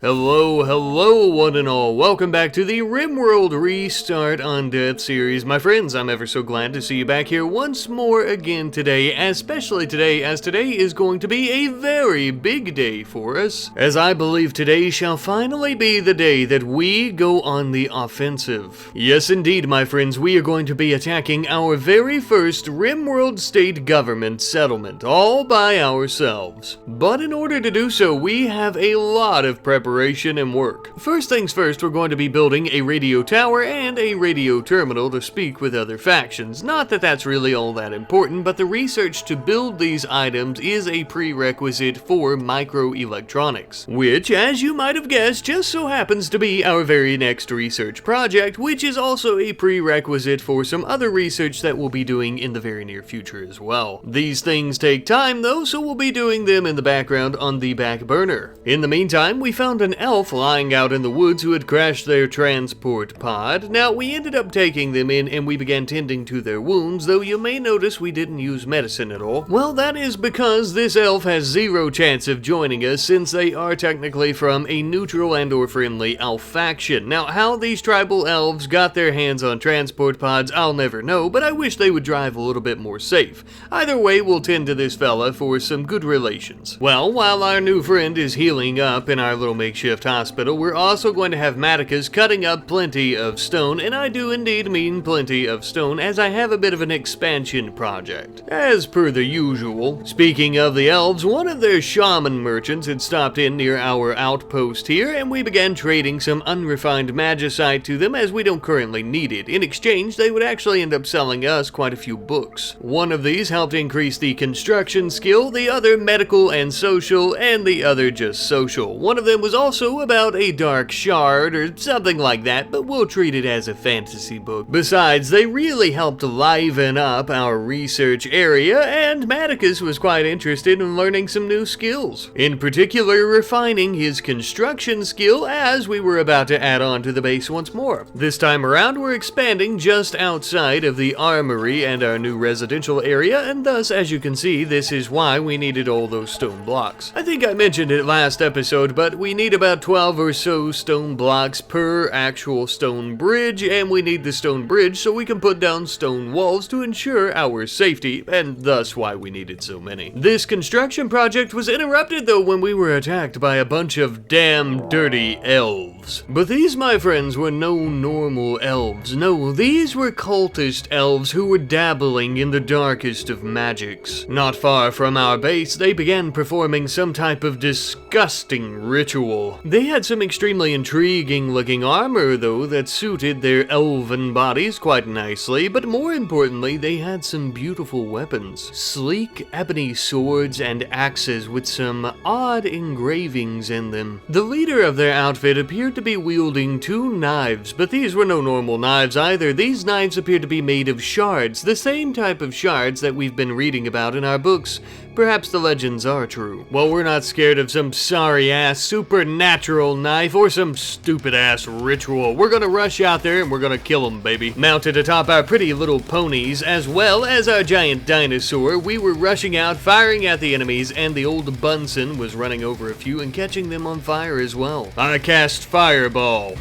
Hello, one and all. Welcome back to the RimWorld Restart Undead series. My friends, I'm ever so glad to see you back here once more again today, especially today, as today is going to be a very big day for us, as I believe today shall finally be the day that we go on the offensive. Yes, indeed, my friends, we are going to be attacking our very first RimWorld state government settlement, all by ourselves. But in order to do so, we have a lot of preparation and work. First things first, we're going to be building a radio tower and a radio terminal to speak with other factions. Not that that's really all that important, but the research to build these items is a prerequisite for microelectronics, which, as you might have guessed, just so happens to be our very next research project, which is also a prerequisite for some other research that we'll be doing in the very near future as well. These things take time though, so we'll be doing them in the background on the back burner. In the meantime, we found an elf lying out in the woods who had crashed their transport pod. Now, we ended up taking them in and we began tending to their wounds, though you may notice we didn't use medicine at all. Well, that is because this elf has zero chance of joining us, since they are technically from a neutral and or friendly elf faction. Now, how these tribal elves got their hands on transport pods, I'll never know, but I wish they would drive a little bit more safe. Either way, we'll tend to this fella for some good relations. Well, while our new friend is healing up in our little makeshift hospital, we're also going to have Maticus cutting up plenty of stone, and I do indeed mean plenty of stone, as I have a bit of an expansion project, as per the usual. Speaking of the elves, one of their shaman merchants had stopped in near our outpost here, and we began trading some unrefined magicite to them, as we don't currently need it. In exchange, they would actually end up selling us quite a few books. One of these helped increase the construction skill, the other medical and social, and the other just social. One of them was also about a dark shard or something like that, but we'll treat it as a fantasy book. Besides, they really helped liven up our research area, and Maticus was quite interested in learning some new skills. In particular, refining his construction skill, as we were about to add on to the base once more. This time around, we're expanding just outside of the armory and our new residential area, and thus, as you can see, this is why we needed all those stone blocks. I think I mentioned it last episode, but we need about 12 or so stone blocks per actual stone bridge, and we need the stone bridge so we can put down stone walls to ensure our safety, and thus why we needed so many. This construction project was interrupted though when we were attacked by a bunch of damn dirty elves. But these, my friends, were no normal elves. No, these were cultist elves who were dabbling in the darkest of magics. Not far from our base, they began performing some type of disgusting ritual. They had some extremely intriguing looking armor though that suited their elven bodies quite nicely, but more importantly, they had some beautiful weapons. Sleek ebony swords and axes with some odd engravings in them. The leader of their outfit appeared to be wielding two knives, but these were no normal knives either. These knives appeared to be made of shards, the same type of shards that we've been reading about in our books. Perhaps the legends are true. Well, we're not scared of some sorry-ass supernatural knife or some stupid-ass ritual. We're gonna rush out there and we're gonna kill them, baby. Mounted atop our pretty little ponies, as well as our giant dinosaur, we were rushing out, firing at the enemies, and the old Bunsen was running over a few and catching them on fire as well. I cast Fireball.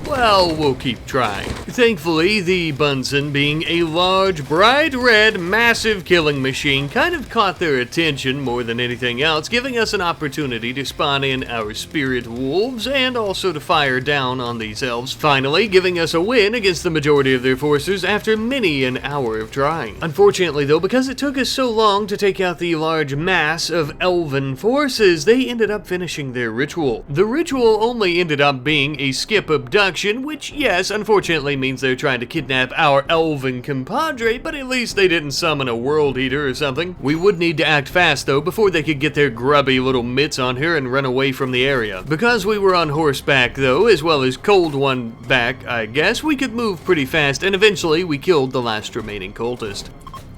Well, we'll keep trying. Thankfully, the Bunsen, being a large, bright red, massive killing machine, kind of caught their attention more than anything else, giving us an opportunity to spawn in our spirit wolves and also to fire down on these elves, finally giving us a win against the majority of their forces after many an hour of trying. Unfortunately though, because it took us so long to take out the large mass of elven forces, they ended up finishing their ritual. The ritual only ended up being a skip abduction, which, yes, unfortunately means they're trying to kidnap our elven compadre, but at least they didn't summon a world eater or something. We would need to act fast, though, before they could get their grubby little mitts on her and run away from the area. Because we were on horseback, though, as well as cold one back, I guess, we could move pretty fast, and eventually we killed the last remaining cultist.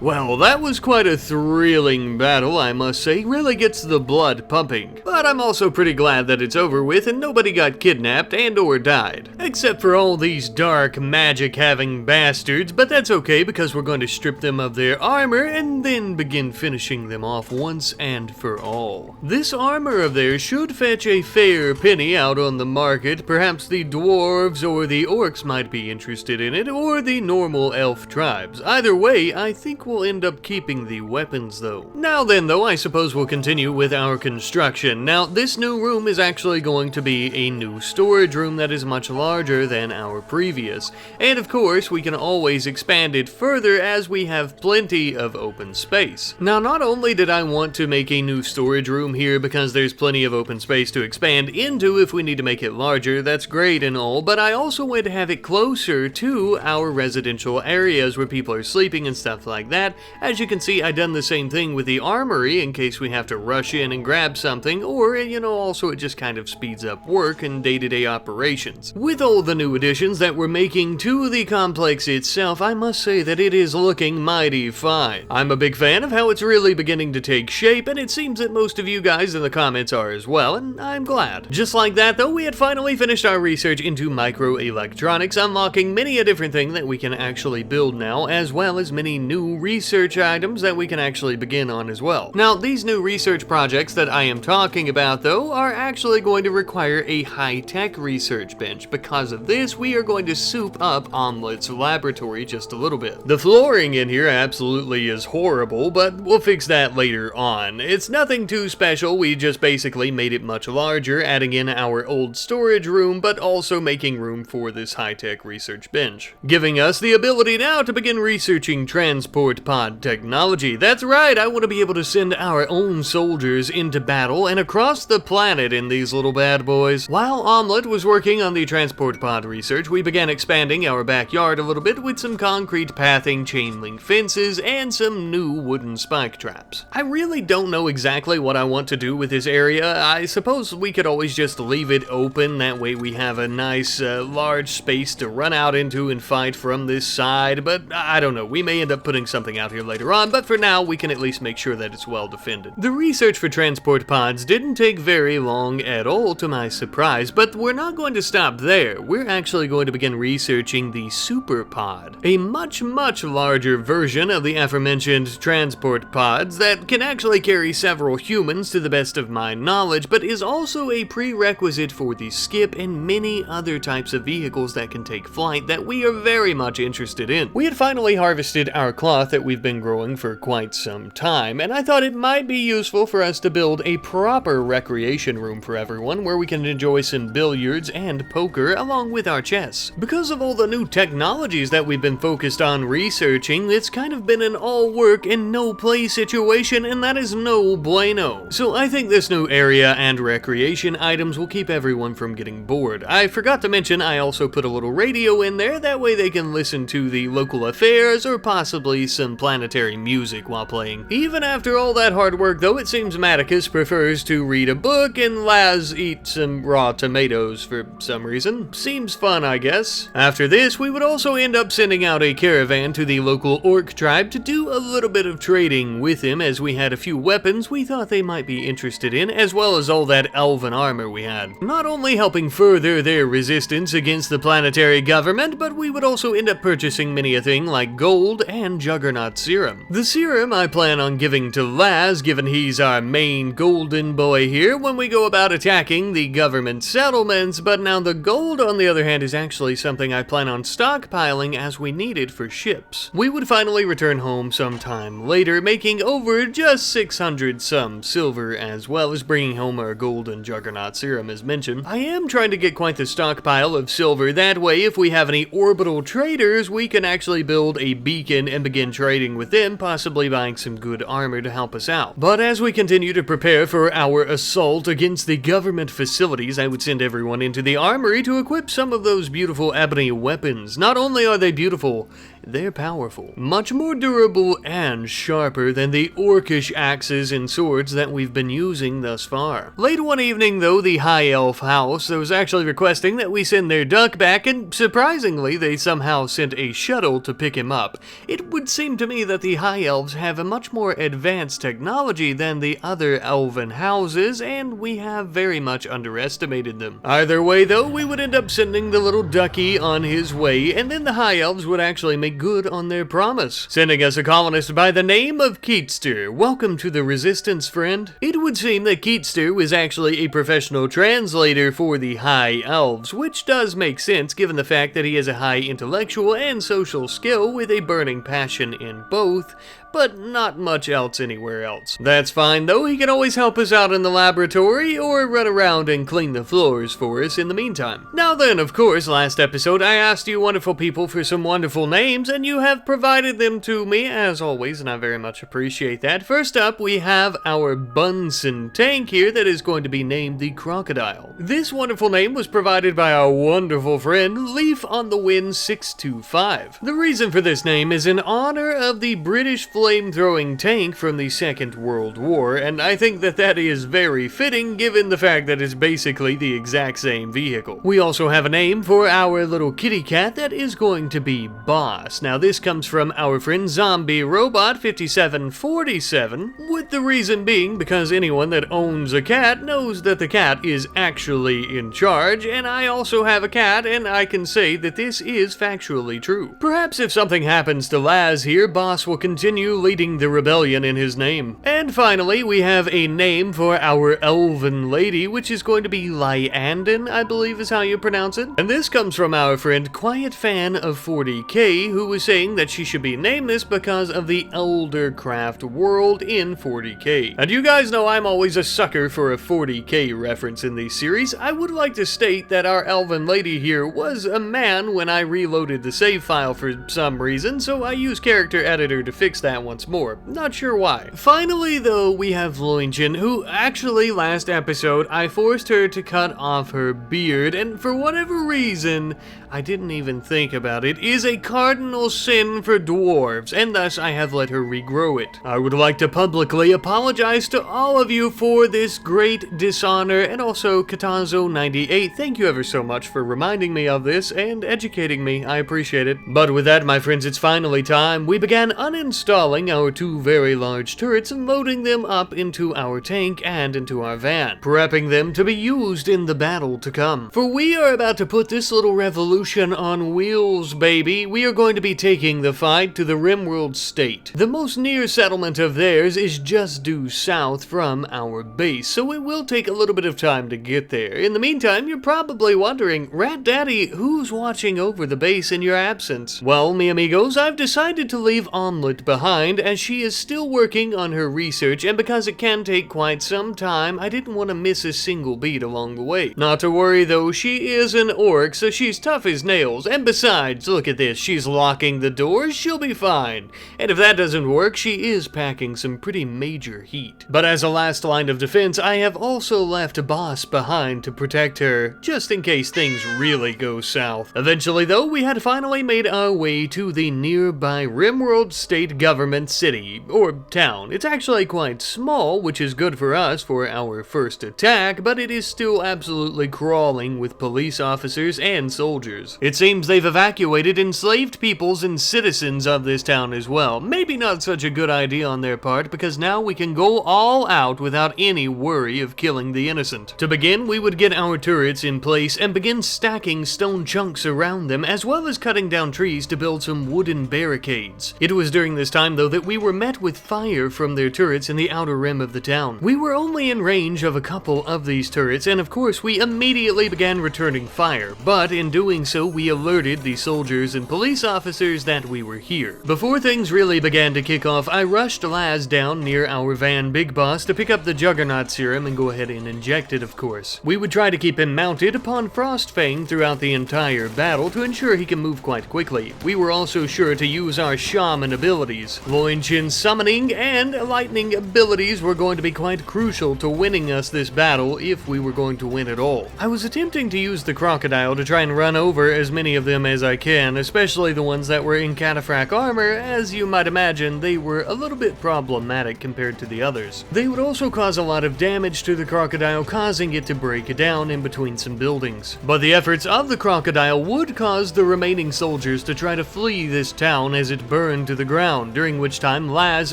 Well, that was quite a thrilling battle, I must say. Really gets the blood pumping. But I'm also pretty glad that it's over with and nobody got kidnapped and or died. Except for all these dark magic-having bastards, but that's okay because we're going to strip them of their armor and then begin finishing them off once and for all. This armor of theirs should fetch a fair penny out on the market. Perhaps the dwarves or the orcs might be interested in it, or the normal elf tribes. Either way, I think we'll end up keeping the weapons though. Now then though, I suppose we'll continue with our construction. Now, this new room is actually going to be a new storage room that is much larger than our previous. And of course, we can always expand it further as we have plenty of open space. Now, not only did I want to make a new storage room here because there's plenty of open space to expand into if we need to make it larger, that's great and all, but I also wanted to have it closer to our residential areas where people are sleeping and stuff like that. As you can see, I done the same thing with the armory in case we have to rush in and grab something, or, also it just kind of speeds up work and day-to-day operations. With all the new additions that we're making to the complex itself, I must say that it is looking mighty fine. I'm a big fan of how it's really beginning to take shape, and it seems that most of you guys in the comments are as well, and I'm glad. Just like that though, we had finally finished our research into microelectronics, unlocking many a different thing that we can actually build now, as well as many new research items that we can actually begin on as well. Now, these new research projects that I am talking about though are actually going to require a high-tech research bench. Because of this, we are going to soup up Omelet's laboratory just a little bit. The flooring in here absolutely is horrible, but we'll fix that later on. It's nothing too special, we just basically made it much larger, adding in our old storage room, but also making room for this high-tech research bench, giving us the ability now to begin researching transport pod technology. That's right, I want to be able to send our own soldiers into battle and across the planet in these little bad boys. While Omelet was working on the transport pod research, we began expanding our backyard a little bit with some concrete pathing, chain link fences, and some new wooden spike traps. I really don't know exactly what I want to do with this area. I suppose we could always just leave it open, that way we have a nice large space to run out into and fight from this side, but I don't know, we may end up putting something out here later on, but for now we can at least make sure that it's well defended. The research for transport pods didn't take very long at all to my surprise, but we're not going to stop there. We're actually going to begin researching the super pod, a much larger version of the aforementioned transport pods that can actually carry several humans to the best of my knowledge, but is also a prerequisite for the skip and many other types of vehicles that can take flight that we are very much interested in. We had finally harvested our cloth that we've been growing for quite some time, and I thought it might be useful for us to build a proper recreation room for everyone where we can enjoy some billiards and poker along with our chess. Because of all the new technologies that we've been focused on researching, it's kind of been an all work and no play situation, and that is no bueno. So I think this new area and recreation items will keep everyone from getting bored. I forgot to mention I also put a little radio in there, that way they can listen to the local affairs or possibly some planetary music while playing. Even after all that hard work though, it seems Maticus prefers to read a book and Laz eat some raw tomatoes for some reason. Seems fun, I guess. After this, we would also end up sending out a caravan to the local orc tribe to do a little bit of trading with him, as we had a few weapons we thought they might be interested in, as well as all that elven armor we had. Not only helping further their resistance against the planetary government, but we would also end up purchasing many a thing like gold and juggernaut serum. The serum I plan on giving to Laz, given he's our main golden boy here when we go about attacking the government settlements, but now the gold on the other hand is actually something I plan on stockpiling as we need it for ships. We would finally return home sometime later, making over just 600 some silver, as well as bringing home our gold and juggernaut serum as mentioned. I am trying to get quite the stockpile of silver, that way if we have any orbital traders we can actually build a beacon and begin trading with them, possibly buying some good armor to help us out. But as we continue to prepare for our assault against the government facilities, I would send everyone into the armory to equip some of those beautiful ebony weapons. Not only are they beautiful, they're powerful. Much more durable and sharper than the orcish axes and swords that we've been using thus far. Late one evening though, the High Elf house was actually requesting that we send their duck back, and surprisingly they somehow sent a shuttle to pick him up. It would seem to me that the High Elves have a much more advanced technology than the other elven houses, and we have very much underestimated them. Either way though, we would end up sending the little ducky on his way, and then the High Elves would actually make good on their promise, sending us a colonist by the name of Keatster. Welcome to the Resistance, friend. It would seem that Keatster was actually a professional translator for the High Elves, which does make sense given the fact that he has a high intellectual and social skill with a burning passion in both, but not much else anywhere else. That's fine though, he can always help us out in the laboratory or run around and clean the floors for us in the meantime. Now then, of course, last episode I asked you wonderful people for some wonderful names, and you have provided them to me as always, and I very much appreciate that. First up, we have our Bunsen tank here that is going to be named the Crocodile. This wonderful name was provided by our wonderful friend Leaf on the Wind 625. The reason for this name is in honor of the British flame-throwing tank from the Second World War, and I think that that is very fitting given the fact that it's basically the exact same vehicle. We also have a name for our little kitty cat that is going to be Boss. Now this comes from our friend Zombie Robot 5747, with the reason being because anyone that owns a cat knows that the cat is actually in charge, and I also have a cat and I can say that this is factually true. Perhaps if something happens to Laz here, Boss will continue leading the rebellion in his name. And finally, we have a name for our elven lady, which is going to be Lyandon, I believe is how you pronounce it. And this comes from our friend Quiet Fan of 40k, who was saying that she should be named this because of the Eldercraft world in 40k. And you guys know I'm always a sucker for a 40k reference in these series. I would like to state that our elven lady here was a man when I reloaded the save file for some reason, so I used character editor to fix that once more. Not sure why. Finally though, we have Loinchen, who actually last episode I forced her to cut off her beard, and for whatever reason, I didn't even think about it, is a cardinal sin for dwarves, and thus I have let her regrow it. I would like to publicly apologize to all of you for this great dishonor, and also Katazo98, thank you ever so much for reminding me of this and educating me, I appreciate it. But with that, my friends, it's finally time. We began uninstalling our two very large turrets and loading them up into our tank and into our van, prepping them to be used in the battle to come. For we are about to put this little revolution on wheels, baby. We are going to be taking the fight to the RimWorld state. The most near settlement of theirs is just due south from our base, so it will take a little bit of time to get there. In the meantime, you're probably wondering, Rat Daddy, who's watching over the base in your absence? Well, mi amigos, I've decided to leave Omelette behind as she is still working on her research, and because it can take quite some time, I didn't want to miss a single beat along the way. Not to worry though, she is an orc, so she's tough as nails, and besides, look at this, she's locking the doors, she'll be fine. And if that doesn't work, she is packing some pretty major heat. But as a last line of defense, I have also left a boss behind to protect her, just in case things really go south. Eventually though, we had finally made our way to the nearby RimWorld state government city, or town. It's actually quite small, which is good for us for our first attack, but it is still absolutely crawling with police officers and soldiers. It seems they've evacuated enslaved peoples and citizens of this town as well. Maybe not such a good idea on their part, because now we can go all out without any worry of killing the innocent. To begin, we would get our turrets in place and begin stacking stone chunks around them, as well as cutting down trees to build some wooden barricades. It was during this time though that we were met with fire from their turrets in the outer rim of the town. We were only in range of a couple of these turrets, and of course we immediately began returning fire, but in doing so we alerted the soldiers and police officers that we were here. Before things really began to kick off, I rushed Laz down near our van Big Boss to pick up the Juggernaut serum and go ahead and inject it, of course. We would try to keep him mounted upon Frostfang throughout the entire battle to ensure he can move quite quickly. We were also sure to use our shaman abilities. Loinchin's summoning and lightning abilities were going to be quite crucial to winning us this battle if we were going to win at all. I was attempting to use the crocodile to try and run over as many of them as I can, especially the ones that were in cataphract armor. As you might imagine, they were a little bit problematic compared to the others. They would also cause a lot of damage to the crocodile, causing it to break down in between some buildings. But the efforts of the crocodile would cause the remaining soldiers to try to flee this town as it burned to the ground, during which time Laz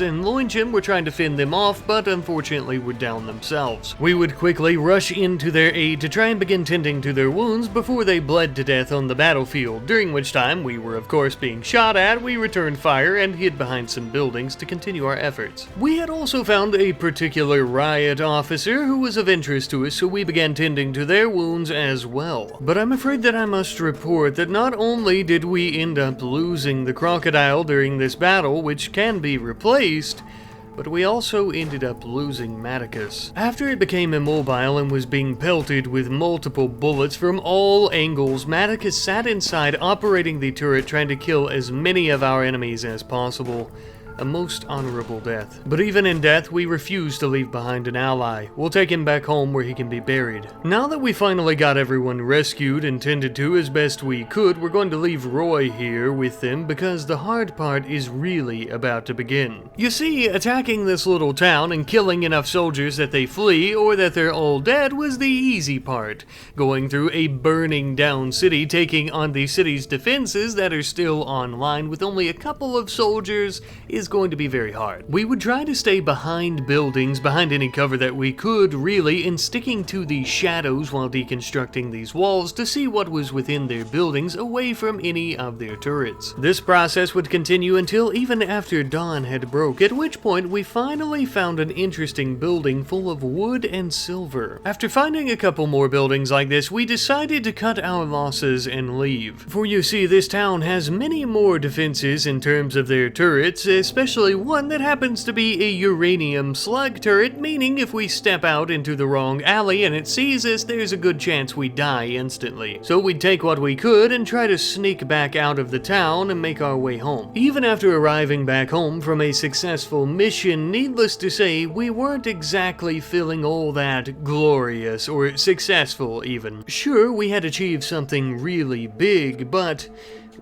and Loinchin were trying to fend them off, but unfortunately were down themselves. We would quickly rush into their aid to try and begin tending to their wounds before they bled to death on the battlefield, during which time we were of course being shot at. We returned fire and hid behind some buildings to continue our efforts. We had also found a particular riot officer who was of interest to us, so we began tending to their wounds as well. But I'm afraid that I must report that not only did we end up losing the crocodile during this battle, which can be replaced, but we also ended up losing Maticus. After it became immobile and was being pelted with multiple bullets from all angles, Maticus sat inside operating the turret trying to kill as many of our enemies as possible. A most honorable death. But even in death, we refuse to leave behind an ally. We'll take him back home where he can be buried. Now that we finally got everyone rescued and tended to as best we could, we're going to leave Roy here with them because the hard part is really about to begin. You see, attacking this little town and killing enough soldiers that they flee or that they're all dead was the easy part. Going through a burning down city, taking on the city's defenses that are still online with only a couple of soldiers is going to be very hard. We would try to stay behind buildings, behind any cover that we could, really, and sticking to the shadows while deconstructing these walls to see what was within their buildings away from any of their turrets. This process would continue until even after dawn had broke, at which point we finally found an interesting building full of wood and silver. After finding a couple more buildings like this, we decided to cut our losses and leave. For you see, this town has many more defenses in terms of their turrets, especially one that happens to be a uranium slug turret, meaning if we step out into the wrong alley and it sees us, there's a good chance we die instantly. So we'd take what we could and try to sneak back out of the town and make our way home. Even after arriving back home from a successful mission, needless to say, we weren't exactly feeling all that glorious or successful even. Sure, we had achieved something really big, but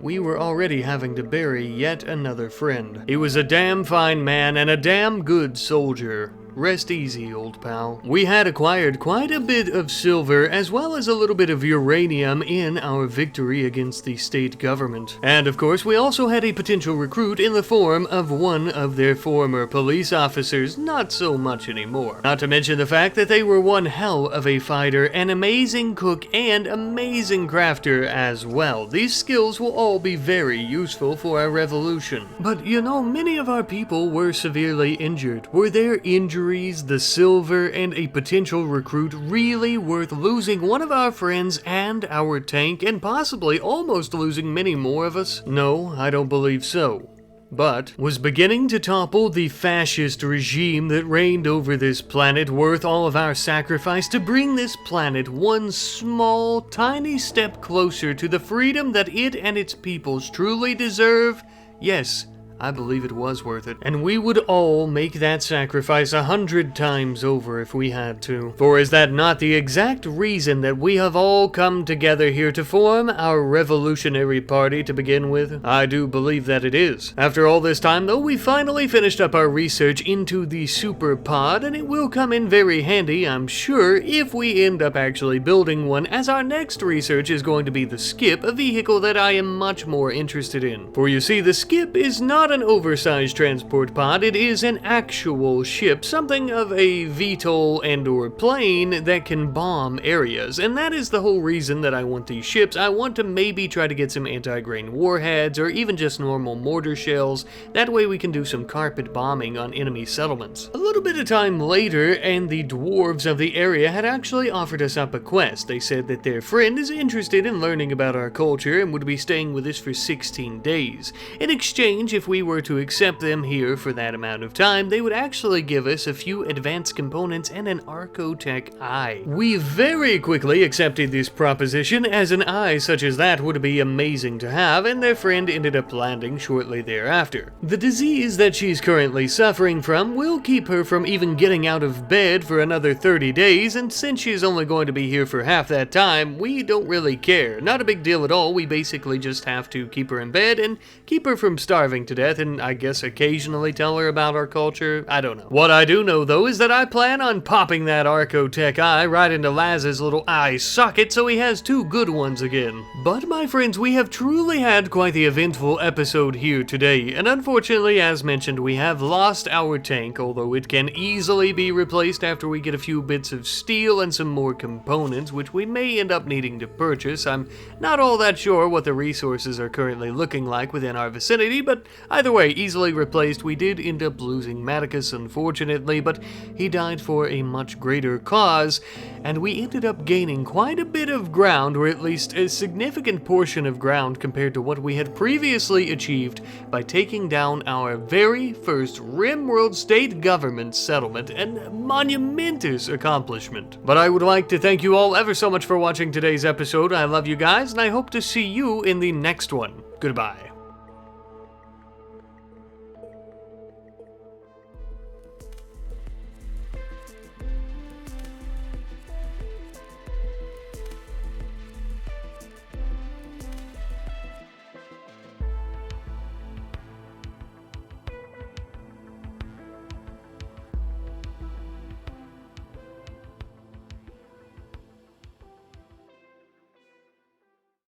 we were already having to bury yet another friend. He was a damn fine man and a damn good soldier. Rest easy, old pal. We had acquired quite a bit of silver as well as a little bit of uranium in our victory against the state government. And of course, we also had a potential recruit in the form of one of their former police officers, not so much anymore. Not to mention the fact that they were one hell of a fighter, an amazing cook, and amazing crafter as well. These skills will all be very useful for our revolution. But you know, many of our people were severely injured. Were their injuries, the silver, and a potential recruit really worth losing one of our friends and our tank, and possibly almost losing many more of us? No, I don't believe so. But was beginning to topple the fascist regime that reigned over this planet worth all of our sacrifice to bring this planet one small, tiny step closer to the freedom that it and its peoples truly deserve? Yes, I believe it was worth it, and we would all make that sacrifice 100 times over if we had to. For is that not the exact reason that we have all come together here to form our revolutionary party to begin with? I do believe that it is. After all this time, though, we finally finished up our research into the super pod, and it will come in very handy, I'm sure, if we end up actually building one, as our next research is going to be the Skip, a vehicle that I am much more interested in. For you see, the Skip is not an oversized transport pod, it is an actual ship, something of a VTOL and or plane that can bomb areas, and that is the whole reason that I want these ships. I want to maybe try to get some anti-grain warheads or even just normal mortar shells. That way we can do some carpet bombing on enemy settlements. A little bit of time later, and the dwarves of the area had actually offered us up a quest. They said that their friend is interested in learning about our culture and would be staying with us for 16 days. In exchange, if we we were to accept them here for that amount of time, they would actually give us a few advanced components and an Archotech eye. We very quickly accepted this proposition, as an eye such as that would be amazing to have, and their friend ended up landing shortly thereafter. The disease that she's currently suffering from will keep her from even getting out of bed for another 30 days, and since she's only going to be here for half that time, we don't really care. Not a big deal at all, we basically just have to keep her in bed and keep her from starving to death, and I guess occasionally tell her about our culture. I don't know. What I do know though is that I plan on popping that Archotech eye right into Laz's little eye socket so he has two good ones again. But my friends, we have truly had quite the eventful episode here today, and unfortunately, as mentioned, we have lost our tank, although it can easily be replaced after we get a few bits of steel and some more components, which we may end up needing to purchase. I'm not all that sure what the resources are currently looking like within our vicinity, but either way, easily replaced. We did end up losing Maticus, unfortunately, but he died for a much greater cause, and we ended up gaining quite a bit of ground, or at least a significant portion of ground compared to what we had previously achieved by taking down our very first RimWorld state government settlement, and monumentous accomplishment. But I would like to thank you all ever so much for watching today's episode. I love you guys, and I hope to see you in the next one. Goodbye.